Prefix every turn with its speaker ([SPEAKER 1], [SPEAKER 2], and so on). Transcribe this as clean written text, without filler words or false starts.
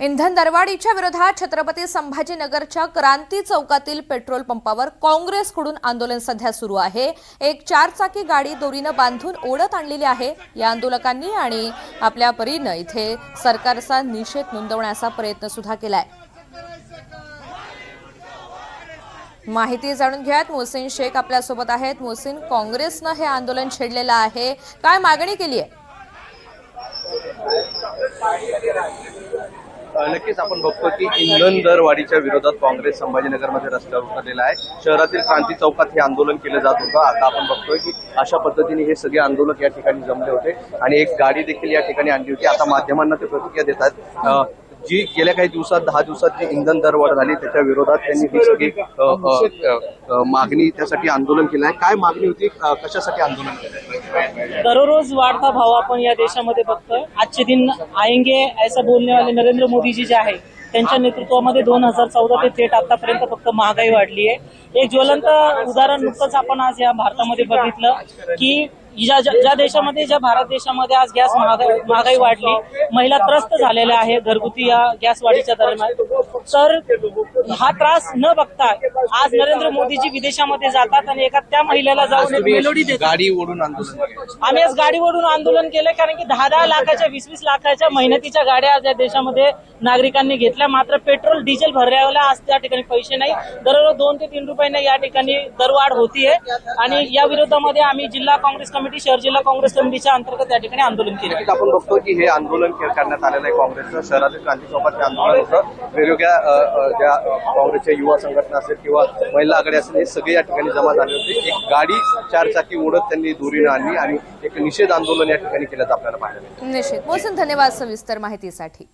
[SPEAKER 1] इंधन दरवाढीच्या विरोधात छत्रपती संभाजीनगरच्या क्रांती चौकातील पेट्रोल पंपावर काँग्रेसकडून आंदोलन सध्या सुरू आहे। एक चारचाकी गाडी दोरीनं बांधून ओढत आणलेली आहे। या आंदोलकांनी आणि आपल्या परीनं इथे सरकारचा निषेध नोंदवण्याचा प्रयत्न सुद्धा केलाय। माहिती जाणून घ्यात मोहसिन शेख आपल्या सोबत आहेत। मोहसिन, काँग्रेसनं हे आंदोलन छेडलेलं आहे, काय मागणी केली आहे?
[SPEAKER 2] नक्कीच आपण बघतो की इंधन दरवाढीच्या विरोधात काँग्रेस संभाजीनगरमध्ये रस्त्यावर उतरलेला आहे। शहरातील क्रांती चौकात हे आंदोलन केलं जात होतं। आता आपण बघतोय की अशा पद्धतीने हे सगळे आंदोलक या ठिकाणी जमले होते आणि एक गाडी देखील या ठिकाणी आणली होती। आता माध्यमांना ते प्रतिक्रिया देतात। जी गेल्या काही दिवसात 10 दिवसात जी इंधन दरवाढ झाली त्याच्या विरोधात त्यांनी ही सगळी मागणी त्यासाठी आंदोलन केलं आहे। काय मागणी होती, कशासाठी आंदोलन केलं?
[SPEAKER 3] दररोज वाढता भाव आपण या देशामध्ये बघतोय। आजचे दिन आएंगे ऐसा बोलने वाले नरेंद्र मोदीजी जे आहे त्यांच्या नेतृत्वामध्ये 2014 ते थेट आतापर्यंत फक्त महागाई वाढली आहे। एक ज्वलंत उदाहरण नुकतंच आपण आज या भारतामध्ये बघितलं की ज्या देशामध्ये भारत देशामध्ये आज गॅस महागाई वाढली, महिला त्रस्त झालेल्या आहे घरगुती या गॅस वाढीच्या दरम्यान। तर हा त्रास न बघता आज नरेंद्र मोदीजी विदेशामध्ये जातात आणि एका त्या महिलेला जाऊन एक मेलोडी देतात।
[SPEAKER 2] गाडी ओढून आंदोलन
[SPEAKER 3] आम्ही आज गाडी ओढून आंदोलन केलं कारण की 10-10 लाखाच्या 20-20 लाखाच्या मेहनतीच्या गाड्या आज या देशामध्ये नागरिकांनी घेतल्या। मात्र पेट्रोल डिझेल भरायला आज त्या ठिकाणी पैसे नाही। दररोज 2 ते 3 रुपयांना या ठिकाणी दरवाढ होतीये आणि या विरोधामध्ये आम्ही जिल्हा काँग्रेस कमिटी, शहर जिल्हा काँग्रेस कमिटीच्या अंतर्गत या ठिकाणी आंदोलन केलं।
[SPEAKER 2] आपण बघतो की हे आंदोलन करण्यात आलेलं आहे काँग्रेसचं। शहरातील क्रांती चौकात आंदोलन होतं। वेगवेगळ्या ज्या काँग्रेसच्या युवा संघटना असेल किंवा महिला आघाडी असेल हे सगळे या ठिकाणी जमा झाले होते। एक गाडी चारचाकी ओढत त्यांनी दोरीनं आणली आणि एक निषेध आंदोलन या ठिकाणी केल्याचं आपल्याला पाहायला मिळालं।
[SPEAKER 1] निश्चित मोहसिन, धन्यवाद सविस्तर माहितीसाठी।